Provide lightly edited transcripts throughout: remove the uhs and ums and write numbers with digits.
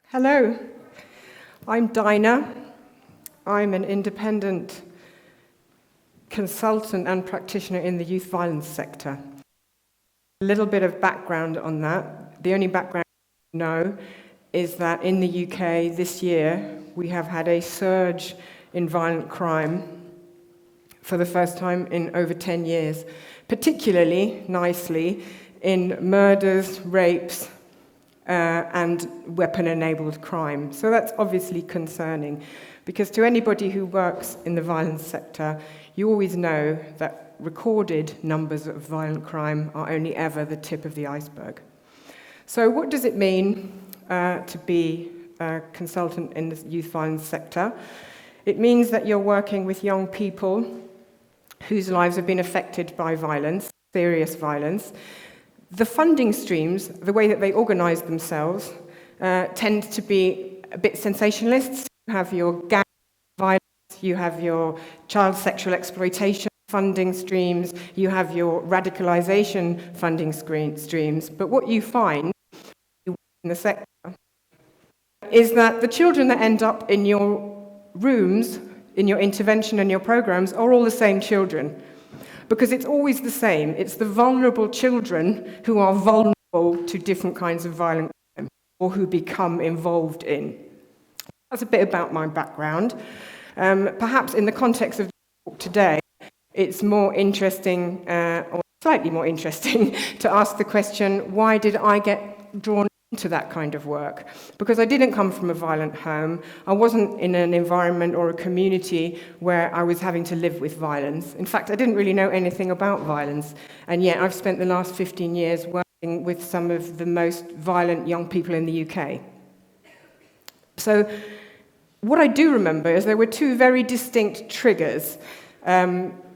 Hello, I'm Dinah. I'm an independent consultant and practitioner in the youth violence sector. A little bit of background on that. The only background I know is that in the UK this year we have had a surge in violent crime for the first time in over 10 years, particularly, nicely, in murders, rapes, and weapon-enabled crime. So that's obviously concerning, because to anybody who works in the violence sector, you always know that recorded numbers of violent crime are only ever the tip of the iceberg. So what does it mean to be a consultant in the youth violence sector? It means that you're working with young people whose lives have been affected by violence, serious violence. The funding streams, the way that they organize themselves, tend to be a bit sensationalist. You have your gang violence, you have your child sexual exploitation funding streams, you have your radicalisation funding streams. But what you find in the sector is that the children that end up in your rooms, in your intervention and your programs, are all the same children. Because it's always the same. It's the vulnerable children who are vulnerable to different kinds of violent crime or who become involved in. That's a bit about my background. Perhaps in the context of the talk today, it's more interesting, or slightly more interesting, to ask the question, why did I get drawn into that kind of work? Because I didn't come from a violent home. I wasn't in an environment or a community where I was having to live with violence. In fact, I didn't really know anything about violence, and yet I've spent the last 15 years working with some of the most violent young people in the UK. So what I do remember is there were two very distinct triggers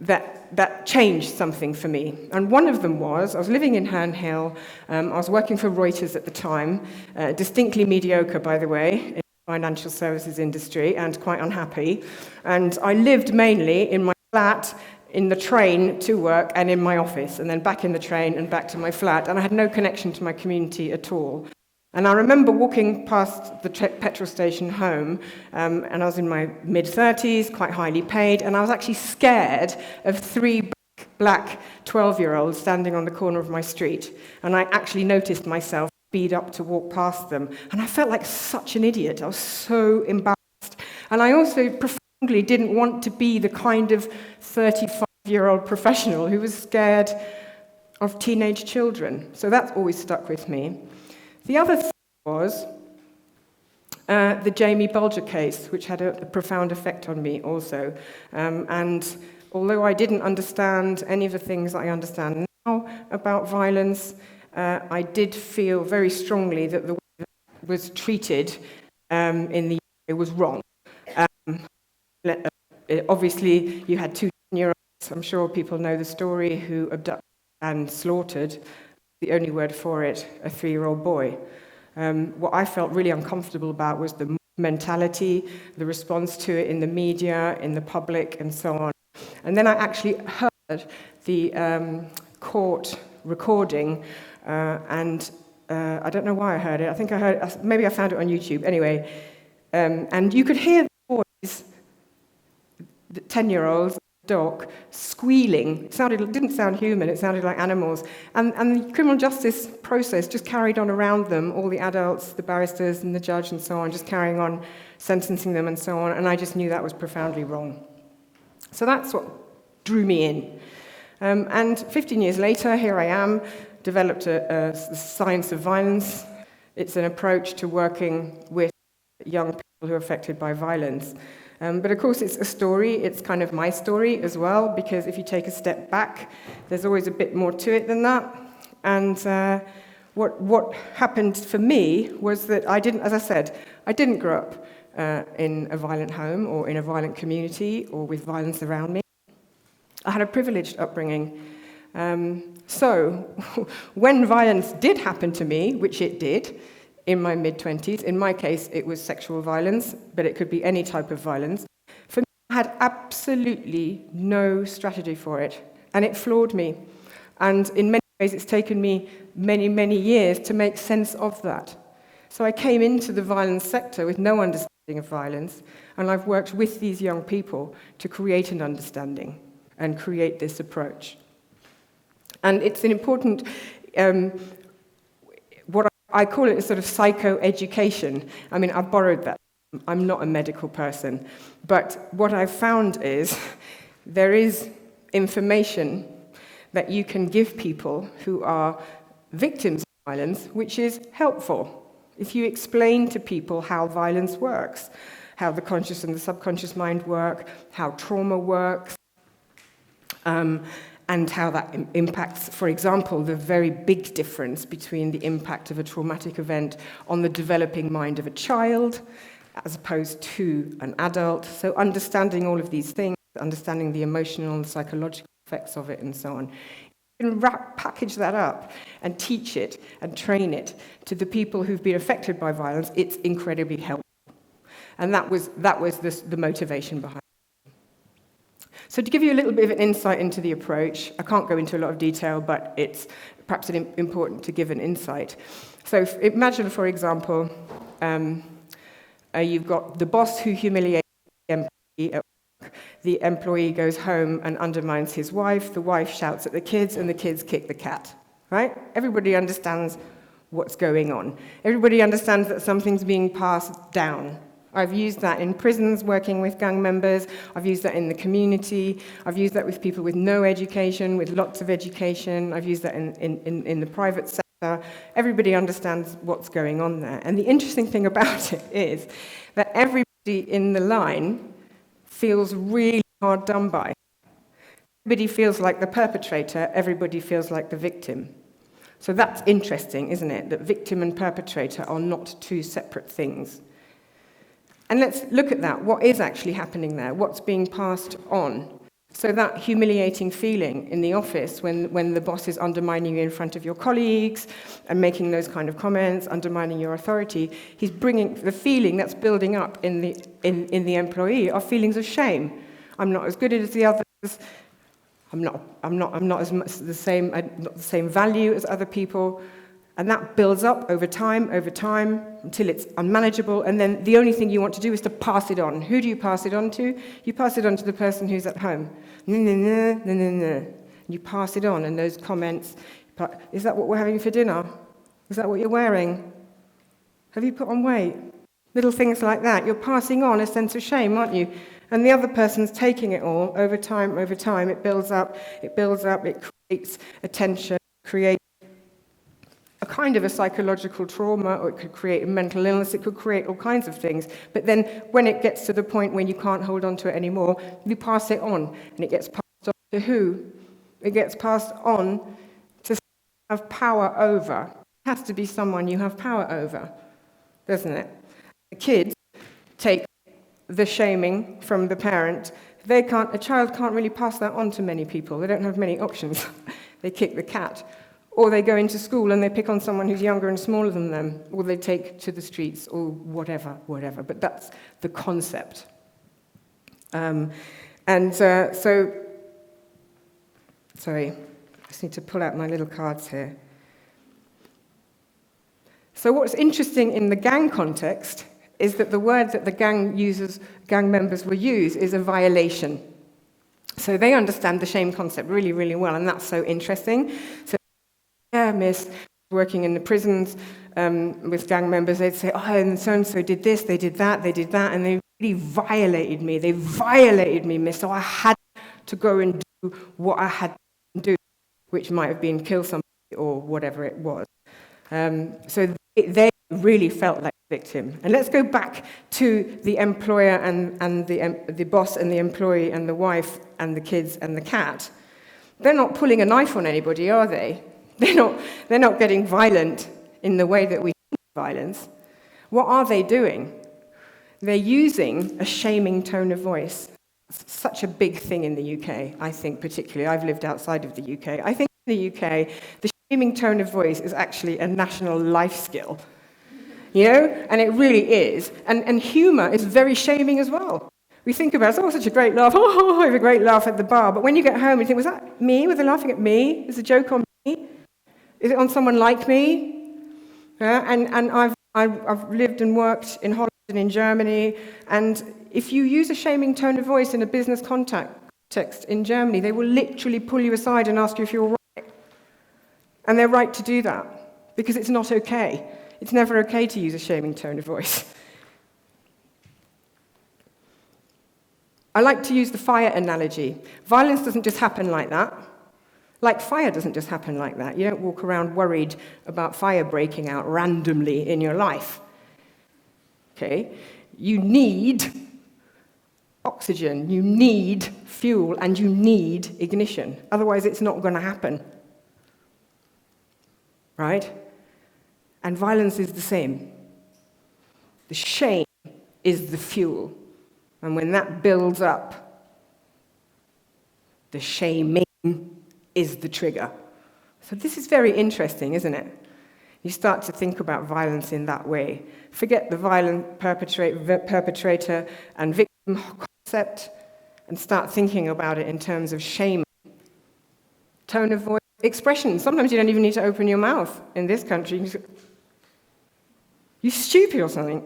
that changed something for me. And one of them was, I was living in Herne Hill, I was working for Reuters at the time, distinctly mediocre, by the way, in the financial services industry, and quite unhappy. And I lived mainly in my flat, in the train to work, and in my office, and then back in the train and back to my flat, and I had no connection to my community at all. And I remember walking past the petrol station home, and I was in my mid-30s, quite highly paid, and I was actually scared of three black 12-year-olds standing on the corner of my street. And I actually noticed myself speed up to walk past them. And I felt like such an idiot. I was so embarrassed. And I also profoundly didn't want to be the kind of 35-year-old professional who was scared of teenage children. So that's always stuck with me. The other thing was the Jamie Bulger case, which had a profound effect on me also. And although I didn't understand any of the things that I understand now about violence, I did feel very strongly that the way it was treated in the UK was wrong. Obviously, you had two 10-year-olds, I'm sure people know the story, who abducted and slaughtered, the only word for it, a 3-year-old boy. What I felt really uncomfortable about was the mentality, the response to it in the media, in the public, and so on. And then I actually heard the court recording, and I don't know why I heard it. I think I heard, maybe I found it on YouTube. Anyway, and you could hear the boys, the 10-year-olds, dog, squealing. It didn't sound human, it sounded like animals. And the criminal justice process just carried on around them, all the adults, the barristers and the judge and so on, just carrying on, sentencing them and so on, and I just knew that was profoundly wrong. So that's what drew me in. And 15 years later, here I am, developed a science of violence. It's an approach to working with young people who are affected by violence. But of course, it's a story. It's kind of my story as well, because if you take a step back, there's always a bit more to it than that. And what happened for me was that I didn't grow up in a violent home or in a violent community or with violence around me. I had a privileged upbringing. So when violence did happen to me, which it did, in my mid-20s. In my case, it was sexual violence, but it could be any type of violence. For me, I had absolutely no strategy for it, and it floored me. And in many ways, it's taken me many, many years to make sense of that. So I came into the violence sector with no understanding of violence, and I've worked with these young people to create an understanding and create this approach. And it's an important, what I call it, a sort of psychoeducation. I mean, I've borrowed that. I'm not a medical person. But what I've found is there is information that you can give people who are victims of violence, which is helpful. If you explain to people how violence works, how the conscious and the subconscious mind work, how trauma works, and how that impacts, for example, the very big difference between the impact of a traumatic event on the developing mind of a child as opposed to an adult. So understanding all of these things, understanding the emotional and psychological effects of it and so on. You can package that up and teach it and train it to the people who've been affected by violence. It's incredibly helpful. And that was the motivation behind it. So to give you a little bit of an insight into the approach, I can't go into a lot of detail, but it's perhaps important to give an insight. So imagine, for example, you've got the boss who humiliates the employee at work. The employee goes home and undermines his wife. The wife shouts at the kids, and the kids kick the cat. Right? Everybody understands what's going on. Everybody understands that something's being passed down. I've used that in prisons working with gang members. I've used that in the community. I've used that with people with no education, with lots of education. I've used that in the private sector. Everybody understands what's going on there. And the interesting thing about it is that everybody in the line feels really hard done by. Everybody feels like the perpetrator. Everybody feels like the victim. So that's interesting, isn't it? That victim and perpetrator are not two separate things. And let's look at that. What is actually happening there? What's being passed on? So that humiliating feeling in the office when the boss is undermining you in front of your colleagues and making those kind of comments, undermining your authority, he's bringing the feeling that's building up in the employee are feelings of shame. I'm not as good as the others. I'm not as much the same. Not the same value as other people. And that builds up over time, until it's unmanageable. And then the only thing you want to do is to pass it on. Who do you pass it on to? You pass it on to the person who's at home. You pass it on, and those comments, is that what we're having for dinner? Is that what you're wearing? Have you put on weight? Little things like that. You're passing on a sense of shame, aren't you? And the other person's taking it all over time. It builds up, it creates attention, creates a kind of a psychological trauma, or it could create a mental illness, it could create all kinds of things. But then when it gets to the point when you can't hold on to it anymore, you pass it on. And it gets passed on to who? It gets passed on to have power over. It has to be someone you have power over, doesn't it? The kids take the shaming from the parent. A child can't really pass that on to many people. They don't have many options. They kick the cat. Or they go into school and they pick on someone who's younger and smaller than them, or they take to the streets, or whatever. But that's the concept. Sorry, I just need to pull out my little cards here. So what's interesting in the gang context is that the word that the gang members will use is a violation. So they understand the shame concept really, really well, and that's so interesting. So yeah, miss, working in the prisons with gang members, they'd say, oh, and so-and-so did this, they did that, and they really violated me. They violated me, miss, so I had to go and do what I had to do, which might have been kill somebody or whatever it was. So they really felt like a victim. And let's go back to the employer and the boss and the employee and the wife and the kids and the cat. They're not pulling a knife on anybody, are they? They're not getting violent in the way that we think of violence. What are they doing? They're using a shaming tone of voice. It's such a big thing in the UK, I think, particularly. I've lived outside of the UK. I think in the UK, the shaming tone of voice is actually a national life skill. You know? And it really is. And humour is very shaming as well. We think about, such a great laugh. I have a great laugh at the bar. But when you get home, you think, was that me? Were they laughing at me? Is the joke on me? Is it on someone like me? And I've I've lived and worked in Holland and in Germany, and if you use a shaming tone of voice in a business context in Germany, they will literally pull you aside and ask you if you're all right. And they're right to do that, because it's not okay. It's never okay to use a shaming tone of voice. I like to use the fire analogy. Violence doesn't just happen like that. Like fire doesn't just happen like that. You don't walk around worried about fire breaking out randomly in your life. Okay? You need oxygen, you need fuel, and you need ignition. Otherwise, it's not going to happen. Right? And violence is the same. The shame is the fuel. And when that builds up, the shaming is the trigger. So this is very interesting, isn't it? You start to think about violence in that way. Forget the violent perpetrator and victim concept, and start thinking about it in terms of shame. Tone of voice, expression. Sometimes you don't even need to open your mouth in this country. You say, "You stupid" or something.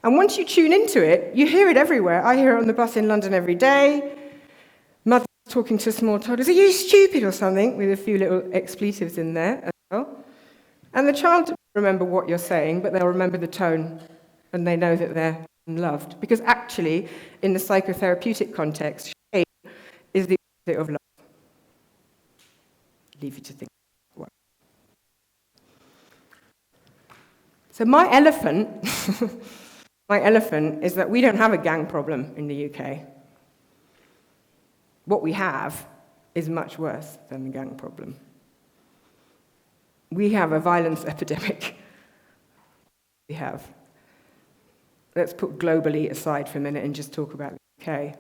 And once you tune into it, you hear it everywhere. I hear it on the bus in London every day. Mothers talking to small toddlers, "Are you stupid" or something, with a few little expletives in there as well. And the child won't remember what you're saying, but they'll remember the tone, and they know that they're loved. Because actually, in the psychotherapeutic context, shame is the opposite of love. Leave you to think. So my elephant is that we don't have a gang problem in the UK. What we have is much worse than the gang problem. We have a violence epidemic. We have. Let's put globally aside for a minute and just talk about the UK.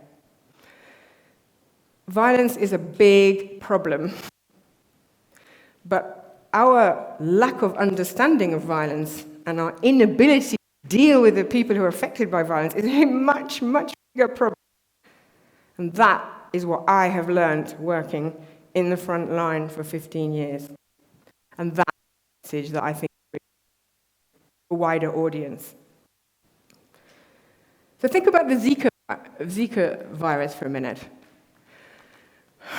Violence is a big problem, but our lack of understanding of violence and our inability to deal with the people who are affected by violence is a much, much bigger problem. And that is what I have learned working in the front line for 15 years. And that's the message that I think is a wider audience. So think about the Zika virus for a minute.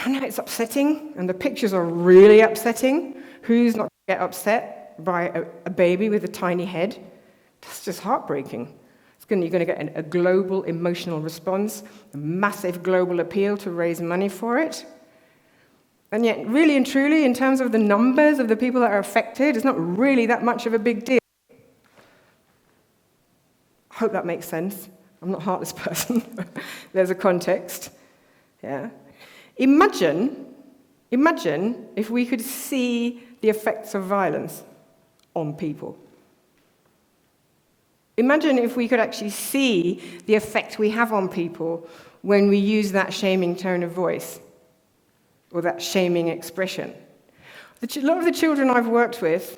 I know it's upsetting, and the pictures are really upsetting. Who's not going to get upset by a baby with a tiny head? That's just heartbreaking. You're going to get a global emotional response, a massive global appeal to raise money for it. And yet, really and truly, in terms of the numbers of the people that are affected, it's not really that much of a big deal. I hope that makes sense. I'm not a heartless person. There's a context. Yeah. Imagine if we could see the effects of violence on people. Imagine if we could actually see the effect we have on people when we use that shaming tone of voice or that shaming expression. A lot of the children I've worked with,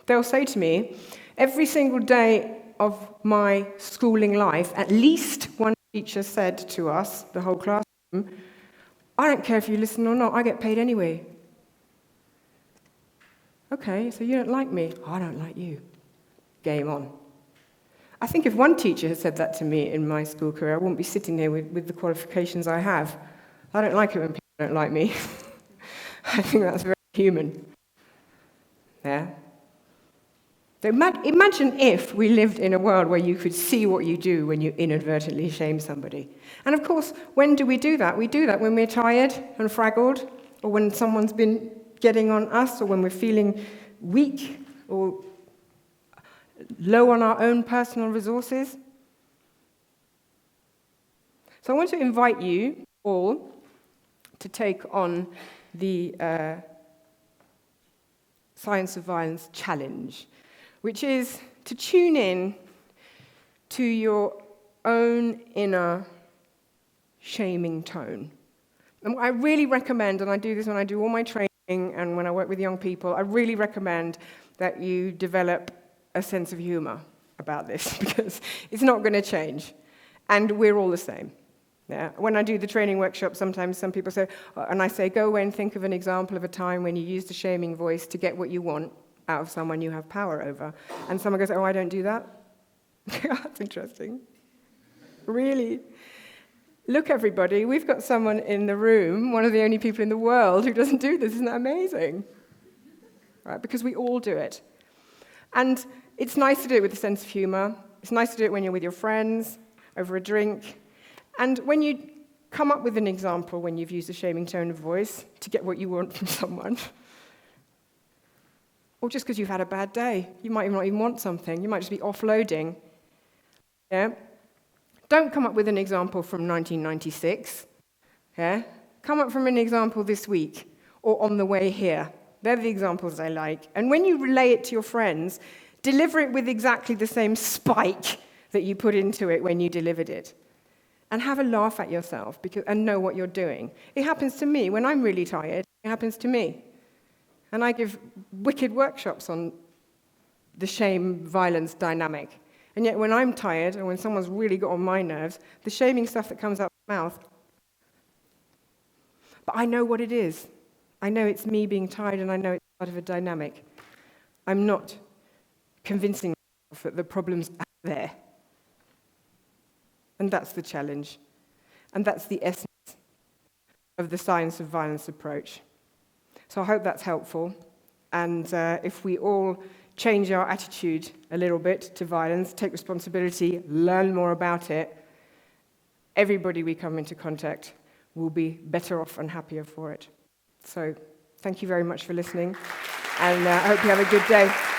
they'll say to me, every single day of my schooling life, at least one teacher said to us, the whole classroom, "I don't care if you listen or not, I get paid anyway." Okay, so you don't like me. I don't like you. Game on. I think if one teacher had said that to me in my school career, I wouldn't be sitting here with the qualifications I have. I don't like it when people don't like me. I think that's very human. Yeah? So imagine if we lived in a world where you could see what you do when you inadvertently shame somebody. And of course, when do we do that? We do that when we're tired and fraggled, or when someone's been getting on us, or when we're feeling weak, or low on our own personal resources. So I want to invite you all to take on the Science of Violence Challenge, which is to tune in to your own inner shaming tone. And what I really recommend, and I do this when I do all my training and when I work with young people, I really recommend that you develop a sense of humor about this, because it's not going to change. And we're all the same. Yeah? When I do the training workshop, sometimes some people say, and I say, go away and think of an example of a time when you used a shaming voice to get what you want. out of someone you have power over. And someone goes, oh, I don't do that? That's interesting. Really? Look, everybody, we've got someone in the room, one of the only people in the world who doesn't do this. Isn't that amazing? Right? Because we all do it. And it's nice to do it with a sense of humor. It's nice to do it when you're with your friends, over a drink. And when you come up with an example when you've used a shaming tone of voice to get what you want from someone, or just because you've had a bad day, you might not even want something. You might just be offloading. Yeah? Don't come up with an example from 1996. Yeah? Come up from an example this week or on the way here. They're the examples I like. And when you relay it to your friends, deliver it with exactly the same spike that you put into it when you delivered it. And have a laugh at yourself and know what you're doing. It happens to me. When I'm really tired, it happens to me. And I give wicked workshops on the shame-violence dynamic. And yet when I'm tired, or when someone's really got on my nerves, the shaming stuff that comes out of my mouth, but I know what it is. I know it's me being tired, and I know it's part of a dynamic. I'm not convincing myself that the problem's out there. And that's the challenge. And that's the essence of the science of violence approach. So I hope that's helpful. And if we all change our attitude a little bit to violence, take responsibility, learn more about it, everybody we come into contact will be better off and happier for it. So thank you very much for listening, and I hope you have a good day.